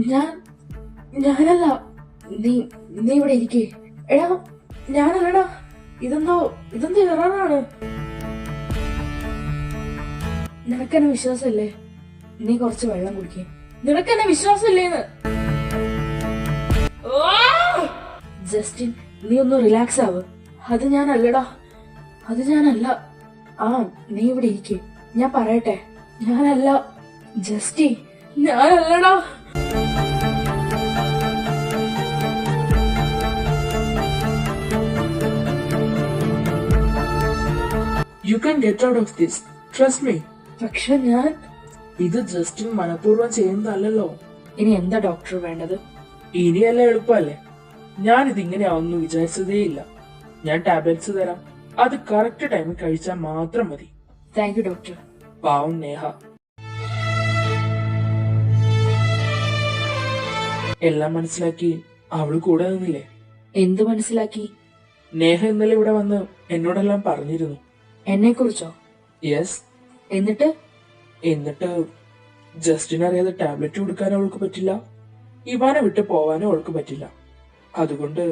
ഞാനല്ല. നീ നീ ഇവിടെ ഇരിക്കേ. എടാ ഞാനല്ലടാ. ഇതെന്തോ എറാറാണ്. നിനക്കെന്നെ വിശ്വാസമില്ലേ? നീ കുറച്ച് വെള്ളം കുടിക്കേ. നിനക്കെന്നെ വിശ്വാസമില്ലേന്ന്? ജസ്റ്റിൻ, നീ ഒന്ന് റിലാക്സ് ആവ്. അത് ഞാനല്ലടാ. അത് ഞാനല്ല. ആ, നീ ഇവിടെ ഇരിക്കേ. ഞാൻ പറയട്ടെ. ഞാനല്ല Justy, ഞാനല്ലടാ. You can get out of this. Trust me. പക്ഷെ ഞാൻ ഇത് ജസ്റ്റിൻ മനഃപൂർവ്വം ചെയ്യുന്നതല്ലോ. ഇനി എന്താ ഡോക്ടർ വേണ്ടത്? ഇനിയല്ല എളുപ്പല്ലേ. ഞാൻ ഇതിങ്ങനെയാവുന്നു വിചാരിച്ചതേയില്ല. ഞാൻ ടാബ്ലറ്റ്സ് തരാം. അത് കറക്റ്റ് ടൈമിൽ കഴിച്ചാൽ മാത്രം മതി. Thank you doctor. പാവം നേഹ. എല്ലാം മനസ്സിലാക്കി അവള് കൂടെ നിന്നില്ലേ? എന്ത് മനസ്സിലാക്കി? നേഹ ഇന്നലെ ഇവിടെ വന്ന് എന്നോടെല്ലാം പറഞ്ഞിരുന്നു. എന്നെ കുറിച്ചോ? യെസ്. എന്നിട്ട് ജസ്റ്റിൻ അറിയാതെ ടാബ്ലറ്റ് കൊടുക്കാൻ അവൾക്ക് പറ്റില്ല, ഇവാനെ വിട്ട് പോവാനും അവൾക്ക് പറ്റില്ല. അതുകൊണ്ട്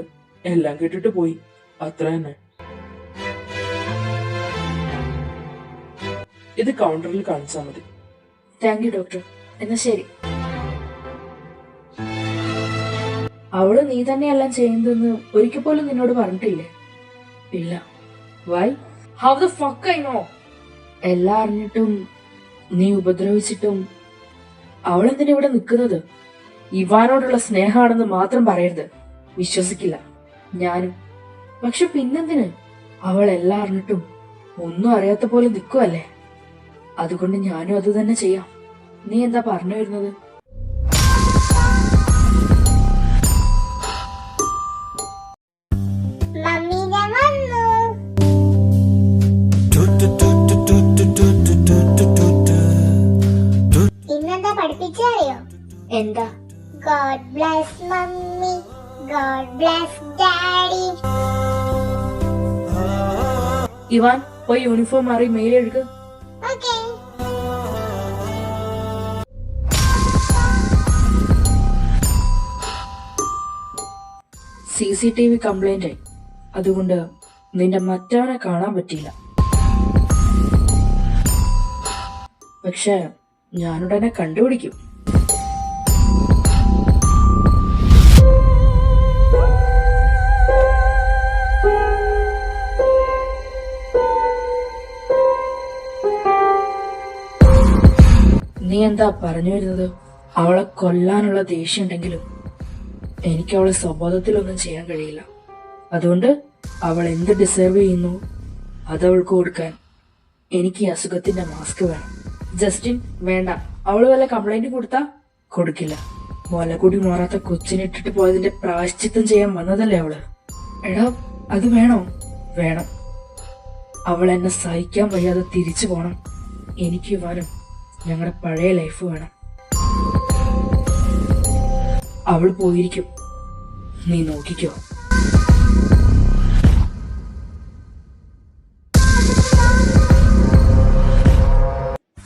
എല്ലാം കേട്ടിട്ട് പോയി, അത്ര തന്നെ. ഇത് കൗണ്ടറിൽ കാണിച്ചാൽ മതി. Thank you doctor. എന്നാ ശരി. അവള് നീ തന്നെയെല്ലാം ചെയ്യുന്നതെന്ന് ഒരിക്കൽ പോലും നിന്നോട് പറഞ്ഞിട്ടില്ലേ? ഇല്ല. Why? How the fuck I know? എല്ലാം അറിഞ്ഞിട്ടും നീ ഉപദ്രവിച്ചിട്ടും അവളെന്തിനാ ഇവിടെ നിൽക്കുന്നത്? ഇവാനോടുള്ള സ്നേഹമാണെന്ന് മാത്രം പറയരുത്. വിശ്വസിക്കില്ല ഞാനും. പക്ഷെ പിന്നെന്തിന്? അവൾ എല്ലാം അറിഞ്ഞിട്ടും ഒന്നും അറിയാത്ത പോലെ നിൽക്കുവല്ലേ. അതുകൊണ്ട് ഞാനും അത് തന്നെ ചെയ്യാം. നീ എന്താ പറഞ്ഞു വരുന്നത്? ഇന്നെന്താ പഠിപ്പിച്ചറിയോ? എന്താ? God bless mummy, God bless daddy. Ivan, പോയി യൂണിഫോം മാറി മെയിൽ എഴുക. Okay. CCTV കംപ്ലൈന്റ് ആയി. അതുകൊണ്ട് നിന്റെ മറ്റവനെ കാണാൻ പറ്റിയില്ല. പക്ഷെ ഞാനുടനെ കണ്ടുപിടിക്കും. നീ എന്താ പറഞ്ഞു വരുന്നത്? അവളെ കൊല്ലാനുള്ള ദേഷ്യം ഉണ്ടെങ്കിലും എനിക്ക് അവളെ സ്വബോധത്തിലൊന്നും ചെയ്യാൻ കഴിയില്ല. അതുകൊണ്ട് അവൾ എന്ത് ഡിസേർവ് ചെയ്യുന്നു അതവൾക്ക് കൊടുക്കാൻ എനിക്ക് ഈ അസുഖത്തിന്റെ മാസ്ക് വേണം. ജസ്റ്റിൻ, വേണ്ട. അവള് വല്ല കംപ്ലൈന്റ് കൊടുത്താ? കൊടുക്കില്ല. മുലകൂടി മാറാത്ത കൊച്ചിനിട്ടിട്ട് പോയതിന്റെ പ്രായശ്ചിത്തം ചെയ്യാൻ വന്നതല്ലേ അവള്. എടാ, അത് വേണോ? വേണം. അവൾ എന്നെ സഹിക്കാൻ വയ്യാതെ തിരിച്ചു പോണം. എനിക്ക് ഇവാനും ഞങ്ങളുടെ പഴയ ലൈഫ് വേണം. അവൾ പോയിരിക്കും, നീ നോക്കിക്കോ.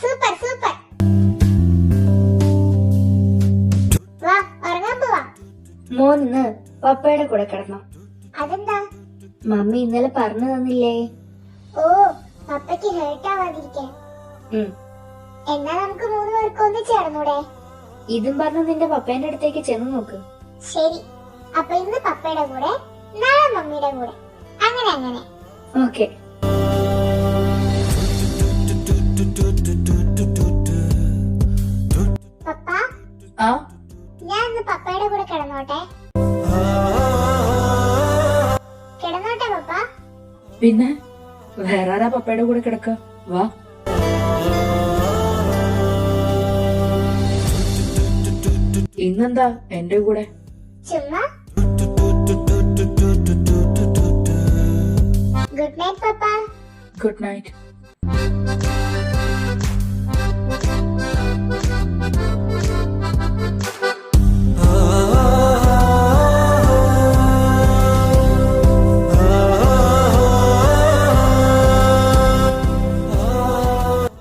Super super. വാ, ഉറങ്ങാൻ പോവാ. മോന്ന് പപ്പയുടെ കൂടെ കിടന്നോ? അതെന്താ? മമ്മി ഇന്നലെ പറഞ്ഞു തന്നില്ലേ? ഓ, പപ്പയ്ക്ക് ഹേർട്ട് ആവാതിരിക്കാൻ. എന്നാ നമുക്ക് 3 പേർക്ക് ഒന്നിച്ച് കിടന്നൂടെ? ഇതും പറഞ്ഞ് നിന്റെ പപ്പേന്റെ അടുത്തേക്ക് ചെന്ന് നോക്ക്. ശരി. അപ്പൊ ഇന്ന് പപ്പയുടെ കൂടെ, നാളെ മമ്മിയുടെ കൂടെ. അങ്ങനെ. ഓക്കെ. പപ്പ, ആ, ഞാൻ ഇന്ന് പപ്പയുടെ കൂടെ കിടന്നോട്ടെ? കിടന്നോട്ടെ പപ്പ? പിന്നെ വേറെ ആരാ പപ്പയുടെ കൂടെ കിടക്ക? വാ. ഇന്നെന്താ എന്റെ കൂടെ? ചുമ്മാ. ഗുഡ് നൈറ്റ് പപ്പ. Good night.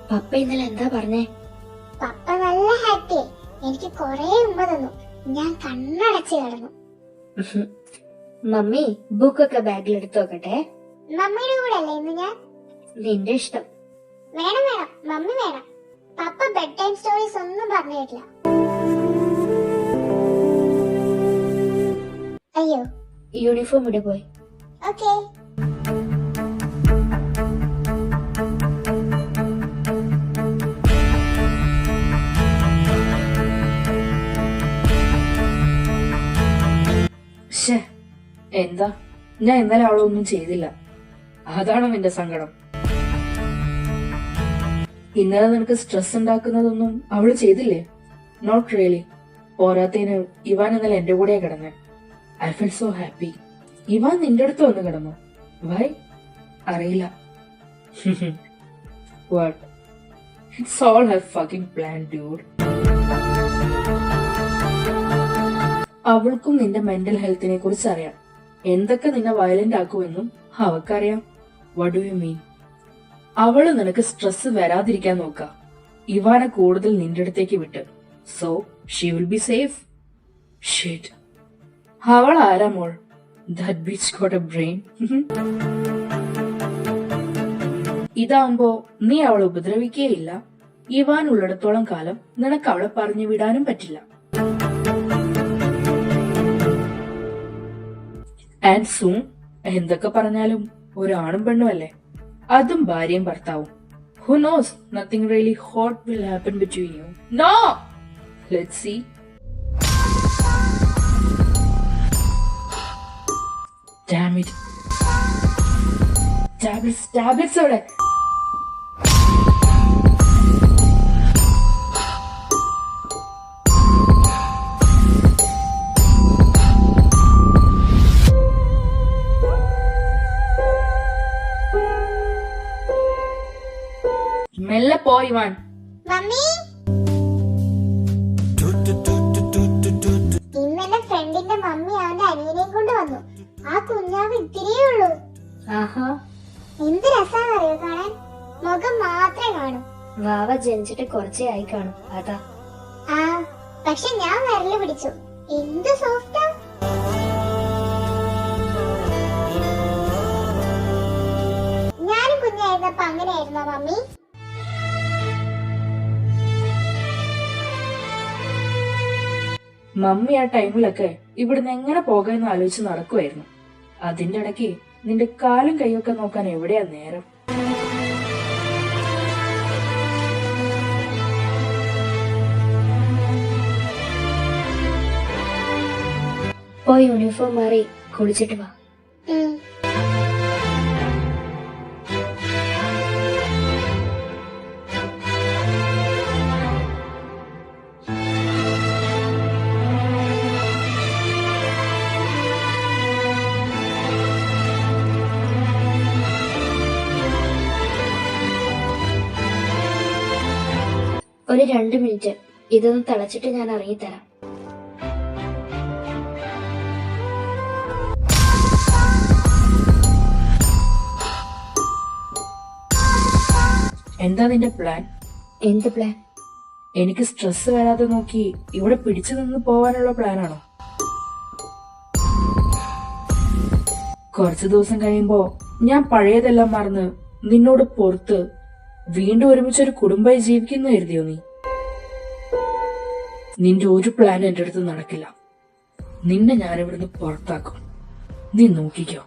പപ്പ ഇന്നലെ എന്താ പറഞ്ഞേ? പപ്പ നല്ല ഹാപ്പി. എനിക്ക് കൊറേ ഉമ്മ തന്നു. ഞാൻ കണ്ണടച്ച് കിടന്നു. മമ്മി ബുക്കൊക്കെ ബാഗിൽ എടുത്തു നോക്കട്ടെ. മമ്മിയുടെ കൂടെ അല്ലേ ഇന്ന് ഞാൻ? നിന്റെ ഇഷ്ടം. വേണം വേണം, മമ്മി വേണം. പപ്പ ബെഡ് ടൈം സ്റ്റോറീസ് ഒന്നും പറഞ്ഞു കേട്ടില്ല. അയ്യോ. യൂണിഫോം ഇവിടെ പോയി. ഓക്കേ. ശ്ശേ, എന്താ ഞാൻ ഇന്നലെ അവളൊന്നും ചെയ്തില്ല, അതാണോ നിന്റെ സങ്കടം? ഇന്നലെ നിനക്ക് സ്ട്രെസ് ഉണ്ടാക്കുന്നതൊന്നും അവള് ചെയ്തില്ലേ? Not really. പോരാത്തതിന് ഇവാൻ ഇന്നലെ എന്റെ കൂടെയാ കിടന്നേ. I feel so happy. Ivan നിന്റെ അടുത്ത് വന്ന് കിടന്നു. വൈ അറിയില്ല. What? It's all her fucking plan dude. അവൾക്കും നിന്റെ മെന്റൽ ഹെൽത്തിനെ കുറിച്ച് അറിയാം. എന്തൊക്കെ നിന്നെ വയലന്റ് ആക്കുമെന്നും അവൾക്കറിയാം. What do you mean? അവള് നിനക്ക് സ്ട്രെസ് വരാതിരിക്കാൻ നോക്ക. ഇവാനെ കൂടുതൽ നിന്റെ അടുത്തേക്ക് വിട്ട്. So she will be safe. Shit. അവൾ ആരാ മോൾ? That bitch got a brain. ഇതാവുമ്പോ നീ അവളെ ഉപദ്രവിക്കുകയില്ല. ഇവാൻ ഉള്ളിടത്തോളം കാലം നിനക്ക് അവളെ പറഞ്ഞു വിടാനും പറ്റില്ല. ആൻഡ് സൂൺ എന്തൊക്കെ പറഞ്ഞാലും ഒരാണും പെണ്ണുമല്ലേ, അതും ഭാര്യയും ഭർത്താവും. Who knows? Nothing really hot will happen between you. No! Let's see. Damn it. Tablets അവിടെ. മെല്ലെ പോയി വാൻ. മമ്മി, ഇന്നെന്റെ ഫ്രണ്ടിന്റെ മമ്മി അവന്റെ അനിയനെയും കൊണ്ട് വന്നു. ആ കുഞ്ഞാവ് ഇത്തിരിയേ ഉള്ളൂ. ആഹാ, എന്ത് രസാന്നറിയോ കാണാൻ? മുഖം മാത്രമേ കാണൂ. വാവ ജനിച്ചിട്ട് കുറച്ചേ ആയി കാണും, അതാ. ആ, പക്ഷെ ഞാൻ വിരല് പിടിച്ചു. എന്ത് സോഫ്റ്റാ. ഞാനും കുഞ്ഞായിരുന്നപ്പോ അങ്ങനെയായിരുന്നോ മമ്മി? മമ്മി ആ ടൈമിലൊക്കെ ഇവിടുന്ന് എങ്ങനെ പോകാന്ന് ആലോചിച്ച് നടക്കുമായിരുന്നു. അതിന്റെ ഇടയ്ക്ക് നിന്റെ കാലും കൈയൊക്കെ നോക്കാൻ എവിടെയാ നേരം? പോയി യൂണിഫോം മാറി കുളിച്ചിട്ട് വാ. ഉം. ഒരു 2 മിനിറ്റ് ഇതൊന്ന് തിളച്ചിട്ട് ഞാൻ ഇറങ്ങിത്തരാം. എന്താ നിന്റെ പ്ലാൻ? എന്ത് പ്ലാൻ? എനിക്ക് സ്ട്രെസ് വരാതെ നോക്കി ഇവിടെ പിടിച്ചു നിന്ന് പോവാനുള്ള പ്ലാനാണോ? കുറച്ചു ദിവസം കഴിയുമ്പോ ഞാൻ പഴയതെല്ലാം മറന്ന് നിന്നോട് പുറത്ത് വീണ്ടും ഒരുമിച്ചൊരു കുടുംബമായി ജീവിക്കുന്നു കരുതിയോ നീ? നിന്റെ ഒരു പ്ലാൻ എന്റെ അടുത്ത് നടക്കില്ല. നിന്നെ ഞാൻ ഇവിടുന്ന് പുറത്താക്കും. നീ നോക്കിക്കോ.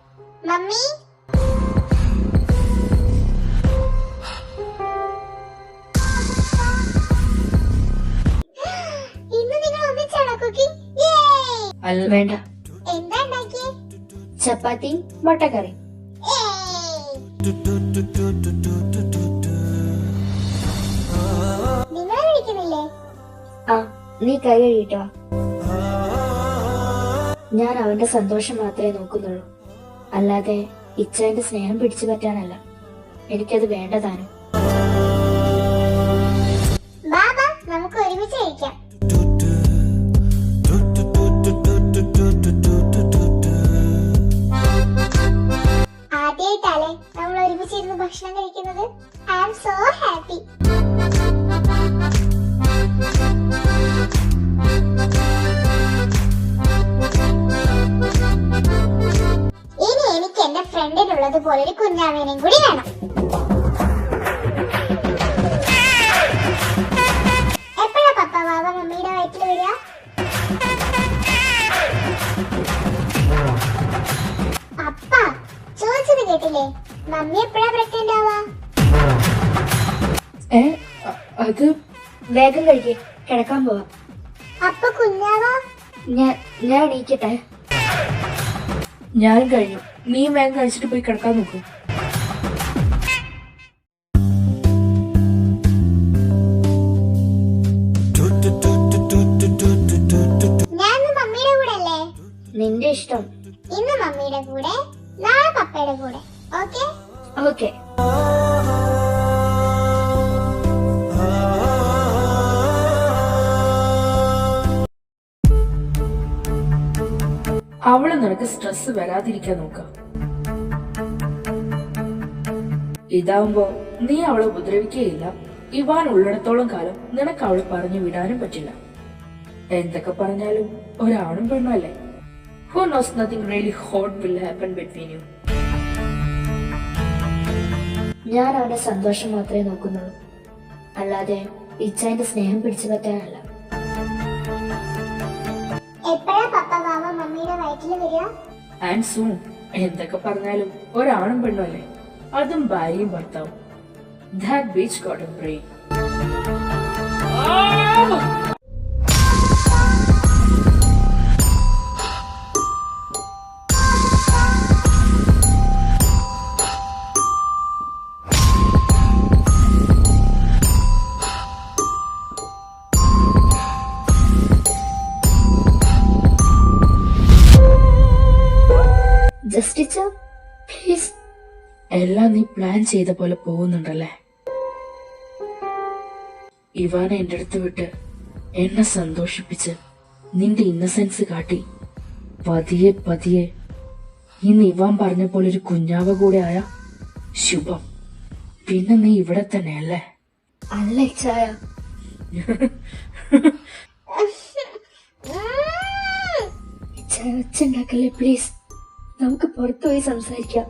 മമ്മി, ഇന്ന് നിങ്ങൾ ഒന്നിച്ചാണോ കുക്കിംഗ്? അല്ല, വേണ്ട. എന്താ ഉണ്ടാക്കിയേ? ചപ്പാത്തിയും മുട്ടക്കറി. നിങ്ങളെ വിളിക്കുന്നില്ലേ? ആ, നീ കൈ കഴുകിട്ടോ. ഞാൻ അവന്റെ സന്തോഷം മാത്രമേ നോക്കുന്നുള്ളൂ, അല്ലാതെ ഇച്ഛന്റെ സ്നേഹം പിടിച്ചു പറ്റാനല്ല. എനിക്കത് വേണ്ടതാനും. ബാബാ, നമുക്ക് ഒരുമിച്ച് കഴിക്കാം. ആദ്യമായിട്ടല്ലേ നമ്മൾ ഒരുമിച്ചിരുന്ന് ഭക്ഷണം കഴിക്കുന്നത്. I am so happy. ഉള്ളതുപോലെ ഒരു കുഞ്ഞാവേനെയും കൂടി വേണം. എപ്പോഴാ പപ്പ വാവ മമ്മിയുടെ വയറ്റിൽ വരിക? അപ്പ ചോദിച്ചത് കേട്ടില്ലേ? മമ്മി എപ്പോഴാ പ്രഗ്നന്റ് ആവാ? അത് വേഗം കഴിക്കേ, കിടക്കാൻ പോവാ. അപ്പൊ കുഞ്ഞാവാ? ഞാൻ എണീക്കട്ടെ. ഞാനും കഴിഞ്ഞു. നീ വേഗം കഴിച്ചിട്ട് പോയി കിടക്കാൻ നോക്കൂ. ഞാൻ ഇന്ന് മമ്മിയുടെ കൂടെ അല്ലേ? നിന്റെ ഇഷ്ടം. ഇന്ന് മമ്മിയുടെ കൂടെ, നാളെ പപ്പയുടെ കൂടെ. ഓക്കെ? ഓക്കെ. അവള് നിനക്ക് സ്ട്രെസ് വരാതിരിക്കാൻ നോക്കാം. ഇതാവുമ്പോ നീ അവളെ ഉപദ്രവിക്കുകയില്ല. ഇവാൻ ഉള്ളിടത്തോളം കാലം നിനക്ക് അവളെ പറഞ്ഞു വിടാനും പറ്റില്ല. എന്തൊക്കെ പറഞ്ഞാലും ഒരാണും പെണ്ണല്ലേ. Who knows, nothing really hot will happen between you. ഞാൻ അവന്റെ സന്തോഷം മാത്രമേ നോക്കുന്നുള്ളൂ, അല്ലാതെ ഇച്ചായന്റെ സ്നേഹം പിടിച്ചു പറ്റാനല്ല. എപ്പോഴാ പപ്പ വാവ മമ്മിയുടെ വയറ്റിൽ വരിക? And soon. എന്തൊക്കെ പറഞ്ഞാലും ഒരാണും പെണ്ണും അല്ലേ, അതും ഭാര്യയും ഭർത്താവും. That bitch got a brain. ജസ്റ്റിച്ച പ്ലീസ്. എല്ലാം നീ പ്ലാൻ ചെയ്ത പോലെ പോകുന്നുണ്ടല്ലേ. ഇവാനെ എന്റെ അടുത്ത് വിട്ട് എന്നെ സന്തോഷിപ്പിച്ച് നിന്റെ ഇന്നസെൻസ് കാട്ടി പതിയെ പതിയെ ഇന്ന് ഇവാൻ പറഞ്ഞ പോലെ ഒരു കുഞ്ഞാവ കൂടെ ആയ ശുഭം. പിന്നെ നീ ഇവിടെ തന്നെയല്ലേ? അല്ല ഇച്ചായ, ഇച്ചായ ഒച്ചുണ്ടാക്കല്ലേ പ്ലീസ്. നമുക്ക് പുറത്തുപോയി സംസാരിക്കാം.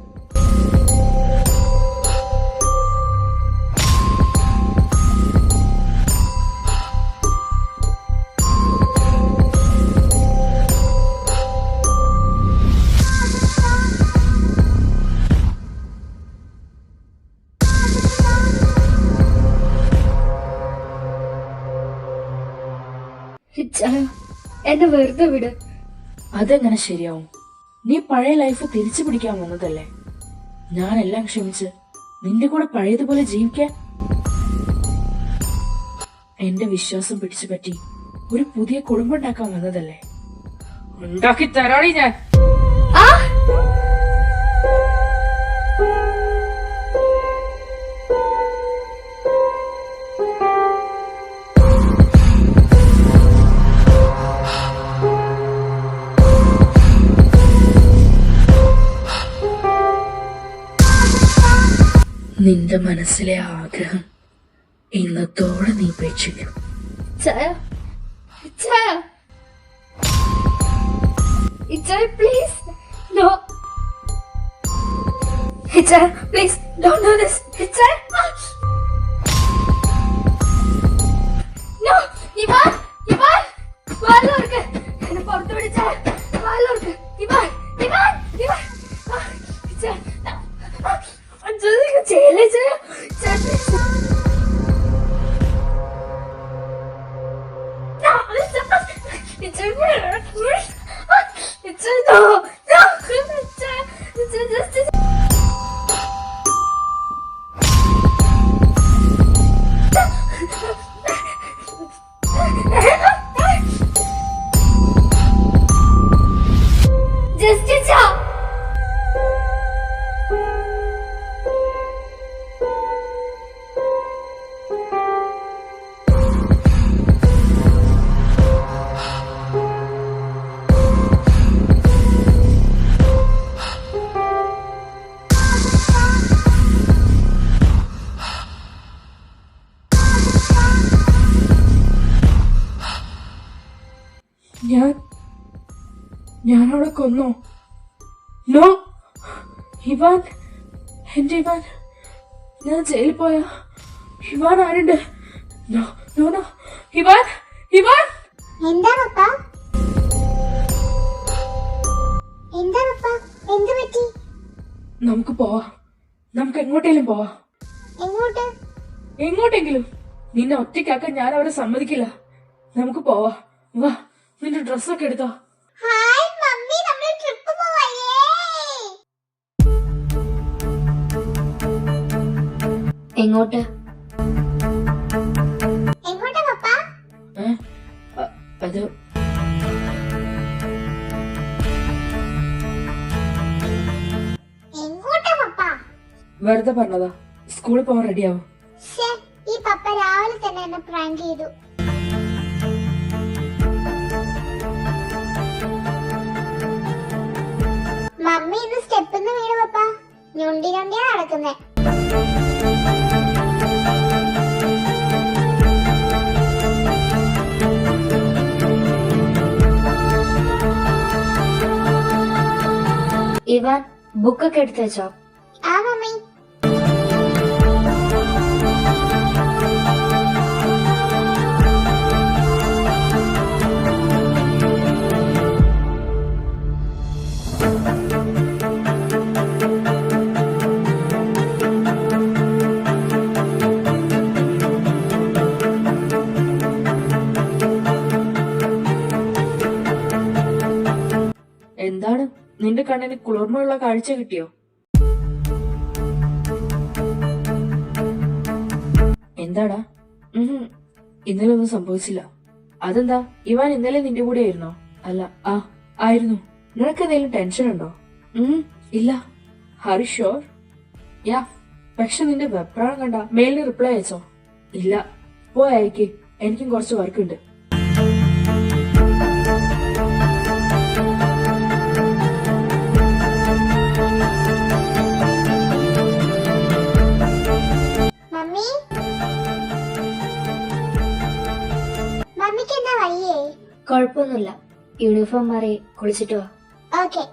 ഇച്ചായ, എന്നെ വെറുതെ വിട്. അതെങ്ങനെ ശരിയാവും? നീ പഴയ ലൈഫ് തിരിച്ചു പിടിക്കാൻ വന്നതല്ലേ. ഞാനെല്ലാം ക്ഷമിച്ച് നിന്റെ കൂടെ പഴയതുപോലെ ജീവിക്കാൻ. എന്റെ വിശ്വാസം പിടിച്ചു പറ്റി ഒരു പുതിയ കുടുംബം ഉണ്ടാക്കാൻ വന്നതല്ലേ. ഉണ്ടാക്കി തരാടി ഞാൻ. നിന്റെ മനസ്സിലെ ആഗ്രഹം ഇന്നത്തോടെ നീ ഉപേക്ഷിക്കും. ഇച്ചായ, ഇച്ചായ, ഇച്ചായ പ്ലീസ്. നോ ഇച്ചായ, പ്ലീസ് ഡോണ്ട് ഡു ദിസ്. ഇച്ചായ, നോ. ഇവാൻ, ഇവാൻ, വാലോർക്ക് എന്നെ പുറത്തു വിടിച്ചായ. വാലോർക്ക് ഇവാൻ, ഇവാൻ, ഇവാൻ. ഇച്ചായ, ചെയ്യല്ലേ ഇച്ചായ. ഞാൻ അവളെ കൊന്നോ? No Ivan. എന്റെ ഇവാൻ, ഞാൻ ജയിലിൽ പോയ ഇവാൻ ആരുണ്ട്? No no no, Ivan, Ivan. എന്താ പപ്പ? എന്താ പപ്പ? എന്ത് പറ്റി? നമുക്ക് പോവാ, നമുക്ക് എങ്ങോട്ടേലും പോവാ. എങ്ങോട്ട്? എങ്ങോട്ടെങ്കിലും. നിന്നെ ഒറ്റയ്ക്കാക്കാൻ ഞാൻ അവരെ സമ്മതിക്കില്ല. നമുക്ക് പോവാ, വാ. നിന്റെ ഡ്രസ്സൊക്കെ എടുത്തോ. ഹായ് മമ്മി, നമ്മൾ ട്രിപ്പ് പോവായേ. എങ്ങോട്ട്? എങ്ങോട്ടാ പപ്പ? അത് എങ്ങോട്ടാ പപ്പ? വെറുതെ പറഞ്ഞതാ. സ്കൂളിൽ പോവാൻ റെഡിയാവും. ശ്ശേ, ഈ പപ്പ രാവിലെ തന്നെ എന്നെ പ്രാങ്ക് ചെയ്തു. മമ്മി ഇന്ന് സ്റ്റെപ്പിന്ന് വീണു പപ്പ. ഞൊണ്ടി ഞൊണ്ടിയാ നടക്കുന്നേ. ഇവാൻ, ബുക്കൊക്കെ എടുത്തു വെച്ചോ? ആ മമ്മി. എന്താണ് നിന്റെ കണ്ണിന് കുളിർമയുള്ള കാഴ്ച കിട്ടിയോ? എന്താടാ? ഇന്നലെ ഒന്നും സംഭവിച്ചില്ല. അതെന്താ? ഇവാൻ ഇന്നലെ നിന്റെ കൂടെ ആയിരുന്നോ? അല്ല, ആയിരുന്നു. നിനക്ക് എന്തെങ്കിലും ടെൻഷൻ ഉണ്ടോ? ഇല്ല. ഹറി ഷോർ? യാ. പക്ഷെ നിന്റെ വെപ്രാളം കണ്ട മെയിലിന് റിപ്ലൈ അയച്ചോ? ഇല്ല. പോയി അയക്ക്, എനിക്കും കുറച്ച് വർക്ക് ഉണ്ട്. മമ്മി, മമ്മിക്ക് എന്താ വയ്യേ? കുഴപ്പമൊന്നുമില്ല. യൂണിഫോം മാറി കുളിച്ചിട്ട് വാ. ഓക്കെ.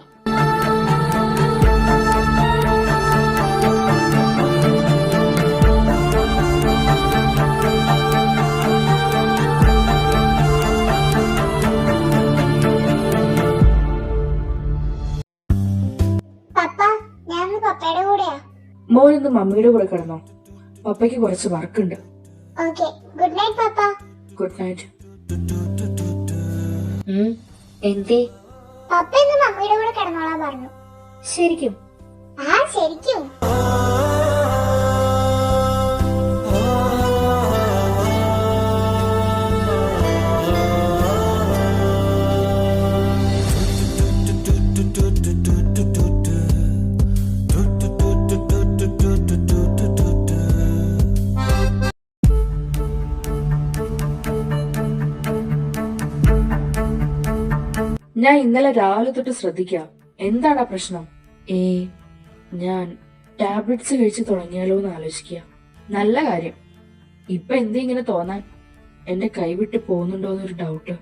പപ്പ, ഞാൻ പപ്പയുടെ കൂടെയാ. മോൻ ഇന്ന് മമ്മിയുടെ കൂടെ കിടന്നോ? പപ്പയ്ക്ക് കുറച്ച് വർക്കുണ്ട്. ഓക്കെ, ഗുഡ് നൈറ്റ് പപ്പ. Good night. എന്തേ? പപ്പ ഇന്ന് മമ്മിയുടെ കൂടെ കിടന്നോളാൻ പറഞ്ഞു. ശരിക്കും? ആ ശരിക്കും. ഞാൻ ഇന്നലെ രാവിലെ തൊട്ട് ശ്രദ്ധിക്കാം. എന്താടാ പ്രശ്നം? ഞാൻ ടാബ്ലറ്റ്സ് കഴിച്ച് തുടങ്ങിയാലോ എന്ന് ആലോചിക്കുക. നല്ല കാര്യം. ഇപ്പൊ എന്തിങ്ങനെ തോന്നാൻ? എന്റെ കൈ വിട്ട് പോകുന്നുണ്ടോന്നൊരു ഡൗട്ട്.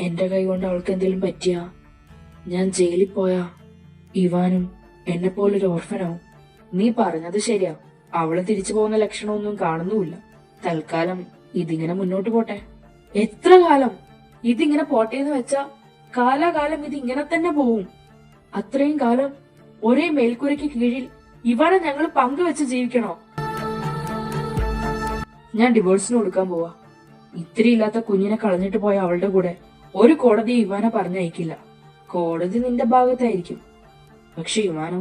എന്റെ കൈ കൊണ്ട് അവൾക്ക് എന്തെങ്കിലും പറ്റിയാ, ഞാൻ ജയിലിൽ പോയാ ഇവാനും എന്നെ പോലൊരു ഓർഫനാവും. നീ പറഞ്ഞത് ശരിയാ. അവള് തിരിച്ചു പോകുന്ന ലക്ഷണമൊന്നും കാണുന്നുമില്ല. തൽക്കാലം ഇതിങ്ങനെ മുന്നോട്ട് പോട്ടെ. എത്ര കാലം ഇതിങ്ങനെ പോട്ടേന്ന് വെച്ചാ കാലാകാലം ഇത് ഇങ്ങനെ തന്നെ പോവും. അത്രയും കാലം ഒരേ മേൽക്കൂരയ്ക്ക് കീഴിൽ ഇവാനെ ഞങ്ങൾ പങ്കുവെച്ച് ജീവിക്കണോ? ഞാൻ ഡിവോഴ്സിന് കൊടുക്കാൻ പോവാ. ഇത്തിരി ഇല്ലാത്ത കുഞ്ഞിനെ കളഞ്ഞിട്ട് പോയ അവളുടെ കൂടെ ഒരു കോടതി ഇവാനെ പറഞ്ഞയക്കില്ല. കോടതി നിന്റെ ഭാഗത്തായിരിക്കും. പക്ഷെ ഇവാനോ?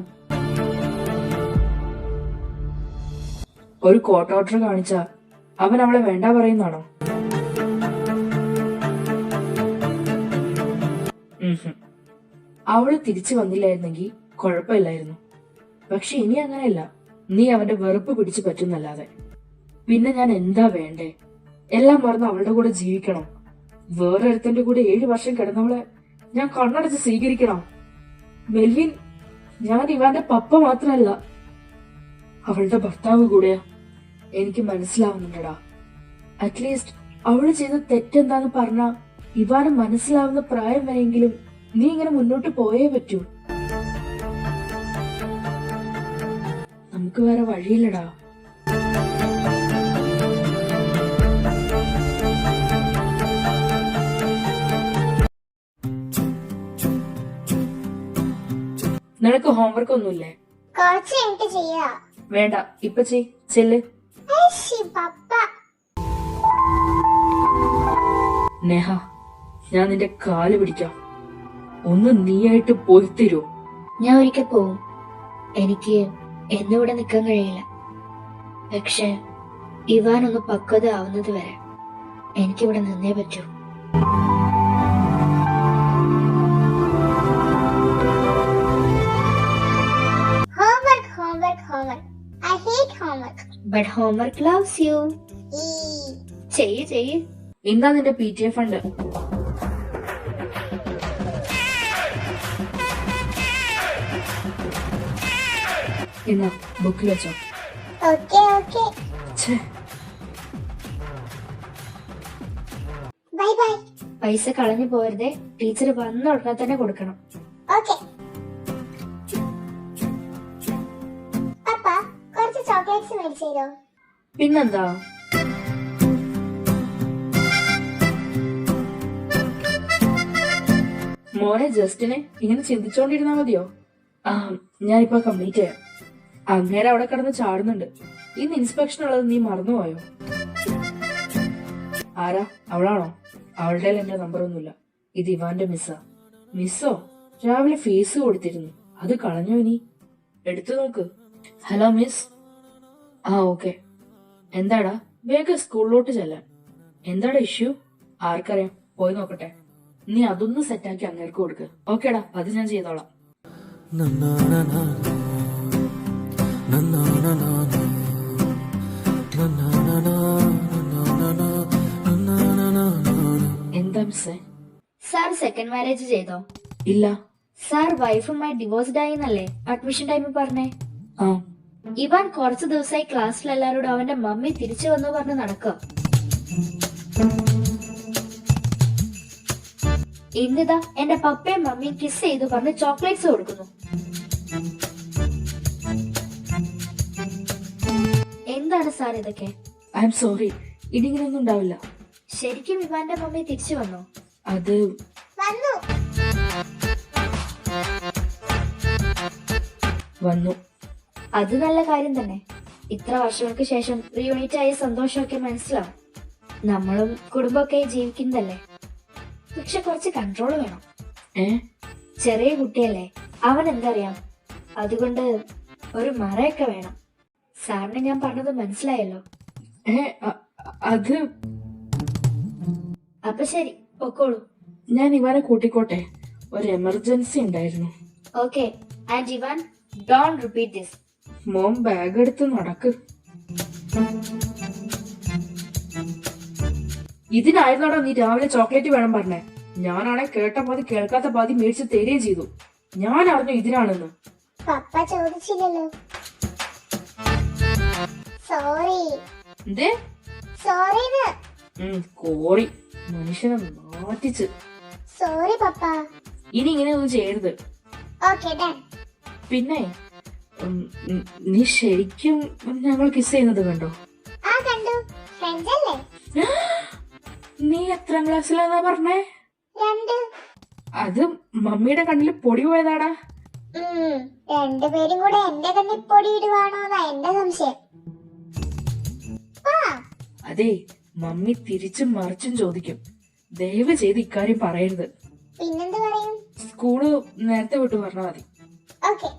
ഒരു കോർട്ട് ഓർഡർ കാണിച്ചാ അവൻ അവളെ വേണ്ട പറയുന്നാണോ? അവള് തിരിച്ചു വന്നില്ലായിരുന്നെങ്കിൽ കുഴപ്പമില്ലായിരുന്നു. പക്ഷെ ഇനി അങ്ങനെയല്ല. നീ അവന്റെ വെറുപ്പ് പിടിച്ചു പറ്റുന്നല്ലാതെ. പിന്നെ ഞാൻ എന്താ വേണ്ടേ? എല്ലാം മറന്ന് അവളുടെ കൂടെ ജീവിക്കണം. വേറൊരുത്തന്റെ കൂടെ 7 വർഷം കിടന്നവളെ ഞാൻ കണ്ണടച്ച് സ്വീകരിക്കണം. മെൽവിൻ, ഞാൻ ഇവാന്റെ പപ്പ മാത്രല്ല, അവളുടെ ഭർത്താവ് കൂടെയാ. എനിക്ക് മനസ്സിലാവുന്നുണ്ടടാ. അറ്റ്ലീസ്റ്റ് അവള് ചെയ്ത തെറ്റെന്താന്ന് പറഞ്ഞാ ഇവാന് മനസ്സിലാവുന്ന പ്രായം വരെയെങ്കിലും നീ ഇങ്ങനെ മുന്നോട്ട് പോയേ പറ്റൂ. നമുക്ക് നമുക്ക് വേറെ വഴിയില്ലടാ. നിനക്ക് ഹോംവർക്ക് ഒന്നുമില്ലേ? കുറച്ച് കഴിഞ്ഞിട്ട് ചെയ്യാ. വേണ്ട, ഇപ്പൊ ചെല്ല്. ഐശി പപ്പ. നേഹ, ഞാൻ നിന്റെ കാല് പിടിക്കാം. ഒന്ന് നീയായിട്ട് പോയി തരൂ. ഞാൻ ഒരിക്കൽ പോവും. എനിക്ക് എന്നിവിടെ നിൽക്കാൻ കഴിയില്ല. പക്ഷെ ഇവാൻ ഒന്ന് പക്വത ആവുന്നത് വരെ എനിക്കിവിടെ നിന്നേ പറ്റൂ. Homework, homework, homework. I hate homework. But homework loves you. ഈ ചെയ്യ്. എന്താ നിന്റെ PTA ഫണ്ട്? എന്നാ ബുക്കിൽ വെച്ചോ. Okay okay. ഛേ, ബൈ ബൈ. പൈസ കളഞ്ഞു പോരുതേ. ടീച്ചർ വന്ന ഉടനെ തന്നെ കൊടുക്കണം. ഓക്കേ. പപ്പ കുറച്ച് ചോക്ലേറ്റ്സ് മേടിച്ചു തരോ? പിന്നെന്താ? മോനെ ജസ്റ്റിനെ ഇങ്ങനെ ചിന്തിച്ചോണ്ടിരുന്നാ മതിയോ? ഞാനിപ്പോ കംപ്ലീറ്റ് ചെയ്യാം. അങ്ങേരെ അവിടെ കിടന്ന് ചാടുന്നുണ്ട്. ഇന്ന് ഇൻസ്പെക്ഷൻ ഉള്ളത് നീ മറന്നുപോയോ? ആരാ? അവളാണോ? അവളുടെ എന്റെ നമ്പർ ഒന്നുമില്ല. ഇത് ഇവാന്റെ മിസ്സാ. മിസ്സോ? രാവിലെ ഫീസ് കൊടുത്തിരുന്നു. അത് കളഞ്ഞോ? ഇനി എടുത്തു നോക്ക്. Hello miss. ഓക്കെ. എന്താടാ? വേഗം സ്കൂളിലോട്ട് ചെല്ലാൻ. എന്താടാ ഇഷ്യൂ? ആർക്കറിയാം, പോയി നോക്കട്ടെ. നീ അതൊന്ന് സെറ്റാക്കി അങ്ങേർക്ക് കൊടുക്ക്. ഓക്കേടാ, അത് ഞാൻ ചെയ്തോളാം. എന്താ മിസ്സേ? സാർ സെക്കൻഡ് മാരേജ് ചെയ്തോ? ഇല്ല. സാർ വൈഫുമായി ഡിവോഴ്സ്ഡ് ആയിന്നല്ലേ അഡ്മിഷൻ ടൈമിൽ പറഞ്ഞേ? ആ, ഇവാൻ കുറച്ചു ദിവസമായി ക്ലാസ്സിൽ എല്ലാരോടും അവന്റെ മമ്മി തിരിച്ചു വന്നു പറഞ്ഞ് നടക്കുക. ഇന്നിതാ എന്റെ പപ്പയും മമ്മിയും കിസ് ചെയ്തു പറഞ്ഞ് ചോക്ലേറ്റ്സ് കൊടുക്കുന്നു. എന്താണ് സാർ ഇതൊക്കെ? I am sorry. ഇനി ഇങ്ങനെയൊന്നും ഉണ്ടാവില്ല. ശരിക്കും ഇവാന്റെ മമ്മി തിരിച്ചു വന്നോ? അത് വന്നു. അത് നല്ല കാര്യം തന്നെ. ഇത്ര വർഷങ്ങൾക്ക് ശേഷം റീയൂണിറ്റ് ആയ സന്തോഷമൊക്കെ മനസ്സിലാവും. നമ്മളും കുടുംബമൊക്കെ ജീവിക്കുന്നതല്ലേ. പക്ഷെ കുറച്ച് കൺട്രോൾ വേണം. ചെറിയ കുട്ടിയല്ലേ, അവൻ എന്തറിയാം. അതുകൊണ്ട് ഒരു മറയൊക്കെ വേണം. സാറിന് ഞാൻ പറഞ്ഞത് മനസ്സിലായല്ലോ. അത് അപ്പൊ ശരി, പൊക്കോളൂ. ഞാൻ ഇവനെ കൂട്ടിക്കോട്ടെ? ഒരു എമർജൻസി ഉണ്ടായിരുന്നു. Okay. And Ivan, don't repeat this. Mom bag എടുത്ത് നടക്ക്. ഇതിനായിരുന്നോടാ നീ രാവിലെ ചോക്ലേറ്റ് വേണം പറഞ്ഞേ? ഞാനാണെ കേട്ട പാതി കേൾക്കാത്ത പാതി മേടിച്ച് തരുകയും ചെയ്തു. ഞാൻ അറിഞ്ഞു ഇതിനാണെന്ന്. പപ്പ ചോദിച്ചില്ലല്ലോ. സോറി. എന്തേ? സോറി. കോറി മനുഷ്യനെ മാറ്റിച്ച്. സോറി പപ്പ. ഇനി ഇങ്ങനെയൊന്നും ചെയ്യരുത്. Okay done. പിന്നെ നീ ശരിക്കും ഞങ്ങൾ കിസ് ചെയ്യുന്നത് കണ്ടോ? ആ കണ്ടു. ഫ്രണ്ട്സ് അല്ലേ? നീ എത്രാം ക്ലാസ്സിലാന്നാ പറഞ്ഞേ? 2. അത് മമ്മിയുടെ കണ്ണിൽ പൊടി പോയതാടാ. രണ്ടുപേരും കൂടെ എന്റെ കണ്ണിൽ പൊടിയിടുവാണോന്നാ എന്റെ സംശയം. അതെ, മമ്മി തിരിച്ചും മറിച്ചും ചോദിക്കും. ദയവ് ചെയ്ത് ഇക്കാര്യം പറയരുത്. പിന്നെന്ത് പറയും? സ്കൂള് നേരത്തെ വിട്ടു പറഞ്ഞാ മതി. ഓക്കേ.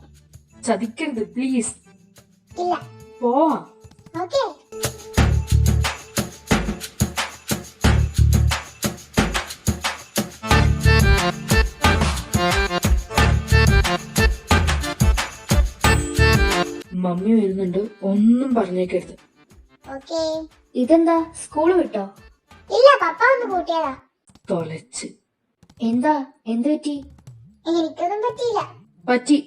ചതിക്കരുത് പ്ലീസ്. ഇല്ല. പോവാ. ഓക്കേ. മമ്മി വരുന്നുണ്ട്, ഒന്നും പറഞ്ഞേക്കരുത്. ഓക്കേ. ഇതെന്താ, സ്കൂള് വിട്ടോ? ഇല്ല, പപ്പ ഒന്ന് കൂട്ടിയതാ. തൊലച്ച്. എന്താ, എന്ത് പറ്റി? എനിക്കൊന്നും പറ്റിയില്ല. പറ്റി.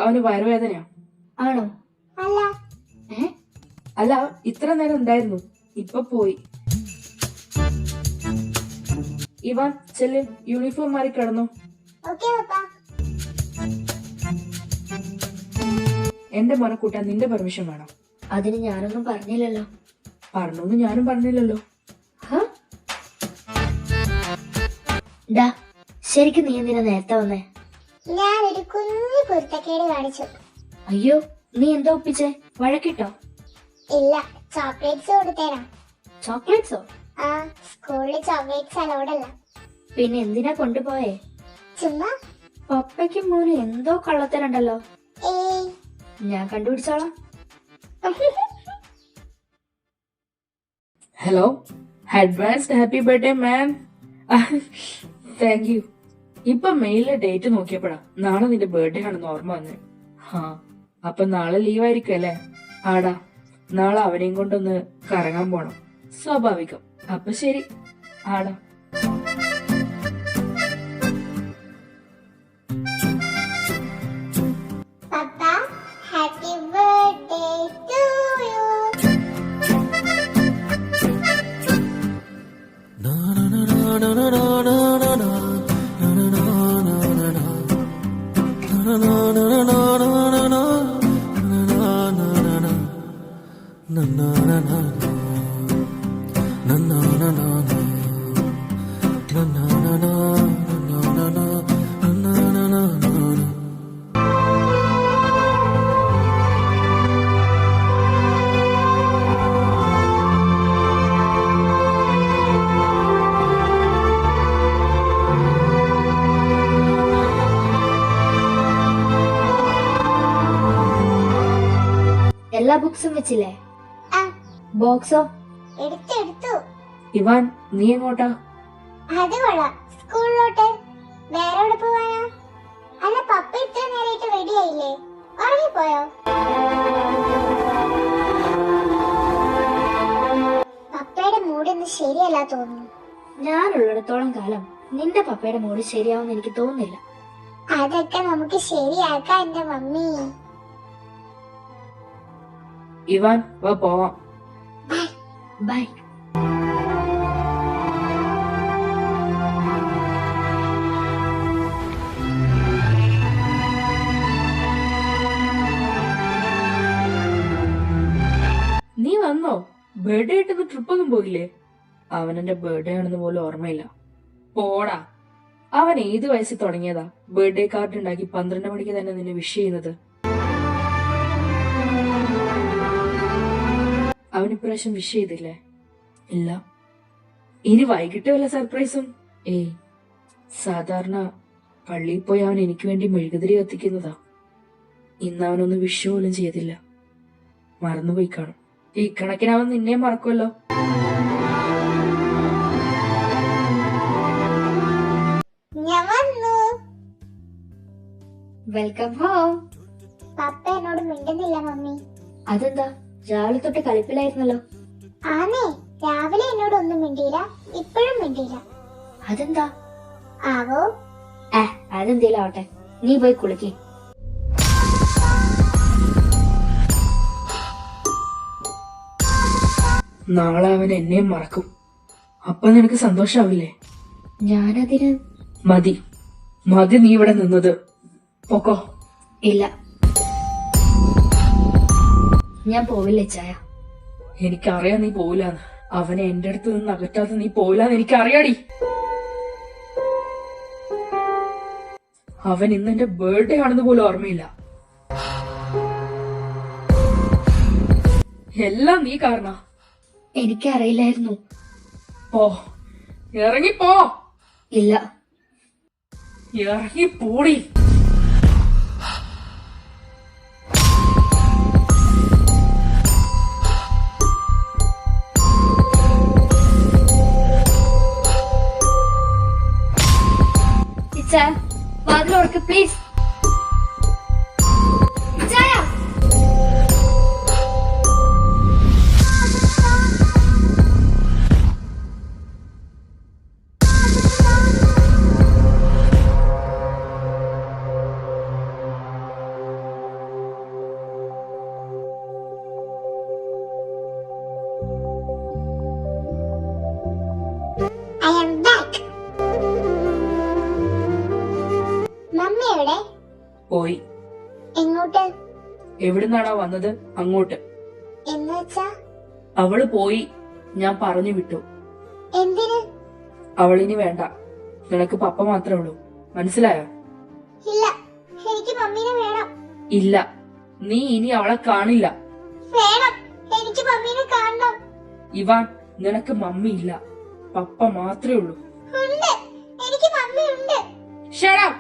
അവന് വയറുവേദനയാ. ആണോ? അല്ല. അല്ല, ഇത്ര നേരം ഉണ്ടായിരുന്നു, ഇപ്പൊ പോയി. ഇവാൻ ചെല്ല്, യൂണിഫോം മാറി കിടന്നു. ഓക്കേ പപ്പ. എന്റെ മോനെ കൂട്ടാൻ നിന്റെ പെർമിഷൻ വേണം. അതിന് ഞാനൊന്നും പറഞ്ഞില്ലല്ലോ. പറഞ്ഞോന്ന് ഞാനും പറഞ്ഞില്ലല്ലോ. ഹ? ഡാ, ശരിക്കും നീ എന്തിനാ നേരത്തെ വന്നേ? ഞാനൊരു കുഞ്ഞു കുരുത്തക്കേട് കാണിച്ചു. അയ്യോ, നീ എന്താ ഒപ്പിച്ചേ? വഴക്കിട്ടോ? ഇല്ല, ചോക്ലേറ്റ്സ് കൊടുത്തേനാ. ചോക്ലേറ്റ്സോ? ആ, സ്കൂളിൽ ചോക്ലേറ്റ്സ് അലൗഡല്ല. പിന്നെ എന്തിനാ കൊണ്ടുപോയേ? ചുമ്മാ. പപ്പയ്ക്കും മോന് എന്തോ കള്ളത്തരണ്ടല്ലോ. ഏയ്. ഞാൻ കണ്ടുപിടിച്ചോളാം. Hello, advanced happy birthday man. Thank you. ഇപ്പൊ മെയിലിലെ ഡേറ്റ് നോക്കിയപ്പോഴാ നാളെ നിന്റെ ബർത്ത്ഡേ ആണെന്ന് ഓർമ്മ വന്നേ. ഹാ, അപ്പൊ നാളെ ലീവായിരിക്കും അല്ലേ? ആടാ, നാളെ അവനെയും കൊണ്ടൊന്ന് കറങ്ങാൻ പോണം. സ്വാഭാവികം. അപ്പൊ ശരി, ആടാ. പപ്പ, ഹാപ്പി ബർത്ത്ഡേ ടു യു. എല്ലാ ബുക്സും വെച്ചില്ലേ? ആ, ബോക്സോ? എടുത്തു. ഇവാൻ, നീ എങ്ങോട്ടാ? അത് കൊള്ളാം. സ്കൂളിലോട്ട്. വേറെ എവിടെ പോവാനാ? അല്ല, പപ്പ ഇത്ര നേരമായിട്ട് റെഡി ആയില്ലേ? ഉറങ്ങിപ്പോയോ? പപ്പയുടെ മൂടൊന്നും ശരിയല്ല തോന്നുന്നു. ഞാനുള്ളിടത്തോളം കാലം നിന്റെ പപ്പയുടെ മൂഡ് ശരിയാവുമെന്ന് എനിക്ക് തോന്നുന്നില്ല. അതൊക്കെ നമുക്ക് ശരിയാക്കാം എന്റെ മമ്മി. ഇവാൻ, വാ പോവാം. ബൈ. നീ വന്നോ? ബർത്ത്ഡേ ആയിട്ടൊന്ന് ട്രിപ്പ് ഒന്നും പോയില്ലേ? അവനെന്റെ ബർത്ത്ഡേ ആണെന്ന് പോലും ഓർമ്മയില്ല. പോടാ. അവൻ ഏത് വയസ്സിൽ തുടങ്ങിയതാ ബർത്ത്ഡേ കാർഡ് ഉണ്ടാക്കി 12 മണിക്ക് തന്നെ നിന്നെ വിഷ് ചെയ്യുന്നത്? അവൻ ഇപ്രാവശ്യം വിഷ് ചെയ്തില്ലേ? ഇല്ല. ഇനി വൈകിട്ട് വല്ല സർപ്രൈസും? ഏയ്, സാധാരണ പള്ളിയിൽ പോയി അവൻ എനിക്ക് വേണ്ടി മെഴുകുതിരി കത്തിക്കുന്നതാ. ഇന്ന് അവനൊന്ന് വിഷ് പോലും ചെയ്തില്ല. മറന്നുപോയി കാണും. ഈ കണക്കിന് അവൻ നിന്നെ മറക്കുമല്ലോ. ഞാൻ വന്നു. Welcome home. പപ്പ എന്നോട് മിണ്ടുന്നില്ല മമ്മി. അതെന്താ? രാവിലെ തൊട്ട് കളിപ്പിലായിരുന്നല്ലോ. ആന്നേ, രാവിലെ എന്നോട് ഒന്നും മിണ്ടിയില്ല, ഇപ്പോഴും മിണ്ടിയില്ല. അതെന്താ? ആവോ? അതെന്തേലും ആവട്ടെ. നീ പോയി കുളിക്ക്. നാളെ അവൻ എന്നെയും മറക്കും. അപ്പൊ നിനക്ക് സന്തോഷാവില്ലേ? ഞാനതിന് മതി മതി, നീ ഇവിടെ നിന്നത്. പൊക്കോ. ഇല്ല, ഞാൻ പോവില്ല ചായ. എനിക്കറിയാം നീ പോവില്ലാന്ന്. അവനെ എന്റെ അടുത്ത് നിന്ന് അകറ്റാതെ നീ പോവില്ലാന്ന് എനിക്കറിയാടി. അവൻ ഇന്ന് എന്റെ ബർത്ത്ഡേ ആണെന്ന് പോലും ഓർമ്മയില്ല. എല്ലാം നീ കാരണ. എനിക്കറിയില്ലായിരുന്നു. പോ, ഇറങ്ങിപ്പോ. ഇല്ല, ഇറങ്ങിപ്പോടി. ചായ വാതിലോർക്ക് പ്ലീസ്. ചായ. I am back. മമ്മി എവിടെ? പോയി. എങ്ങോട്ട്? എവിടുന്നാണോ വന്നത് അങ്ങോട്ട്. എന്ന് വെച്ചാ അവള് പോയി, ഞാൻ പറഞ്ഞു വിട്ടു. എന്തിന്? അവളിനി വേണ്ട. നിനക്ക് പപ്പ മാത്രമേ ഉള്ളൂ, മനസ്സിലായോ? ഇല്ല, എനിക്ക് മമ്മീനെ വേണം. ഇല്ല, നീ ഇനി അവളെ കാണില്ല. വേണം, എനിക്ക് മമ്മീനെ കാണണം. ഇവാൻ, നിനക്ക് മമ്മി ഇല്ല, പപ്പ മാത്രമേ ഉള്ളൂ. ഉണ്ട്, എനിക്ക് മമ്മി ഉണ്ട്. Shut up!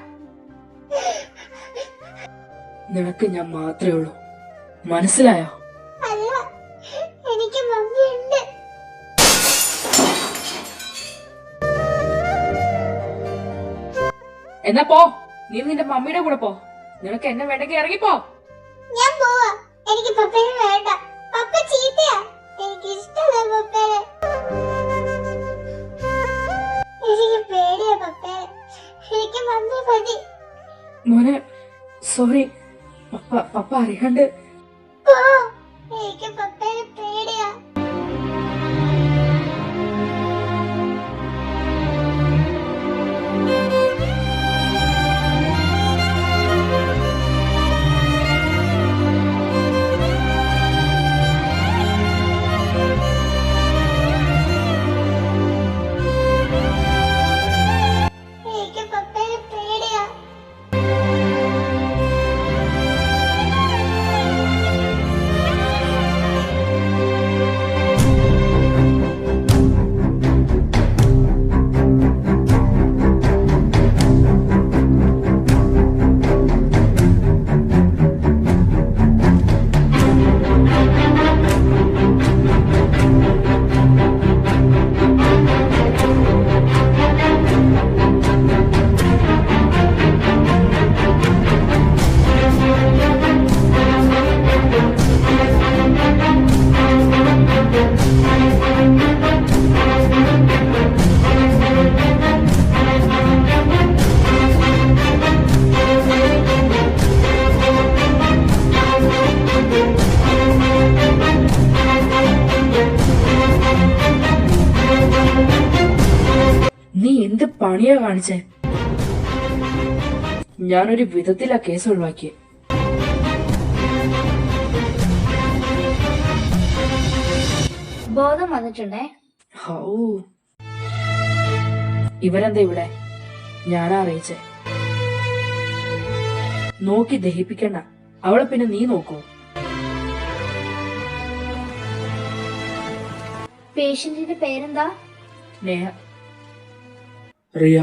നിനക്ക് ഞാൻ മാത്രമേ ഉള്ളൂ, മനസ്സിലായോ? അല്ല, എനിക്ക് മമ്മി ഉണ്ട്. എന്നാ പോ, നീ നിന്റെ മമ്മിയുടെ കൂടെ പോ. നിനക്ക് എന്നെ വേണ്ടെങ്കിൽ ഇറങ്ങിപ്പോ. ഞാൻ പോവാ, എനിക്ക് പപ്പേനെ വേണ്ട. പപ്പ ചീത്തയാ, എനിക്ക് ഇഷ്ടമല്ല പപ്പേനെ. എനിക്ക് പേടിയാ പപ്പേനെ, എനിക്ക് മമ്മി മതി. മോനെ, സോറി, പപ്പ അറിയാണ്ട്. പോ, എനിക്ക് പപ്പേനെ പേടിയാ. എനിക്ക് പപ്പേനെ പേടിയാ. നീ എന്ത് പണിയാ കാണിച്ചേ? ഞാനൊരു വിധത്തിലാ കേസ് ഒഴിവാക്കിയേ. ബോധം വന്നിട്ടുണ്ടേ. ഹൗ, ഇവരെന്താ ഇവിടെ? ഞാനാ അറിയിച്ചേ. നോക്കി ദഹിപ്പിക്കണ്ട, അവളെ പിന്നെ നീ നോക്കൂ. പേഷ്യന്റിന്റെ പേരെന്താ? നേഹ. റിയ.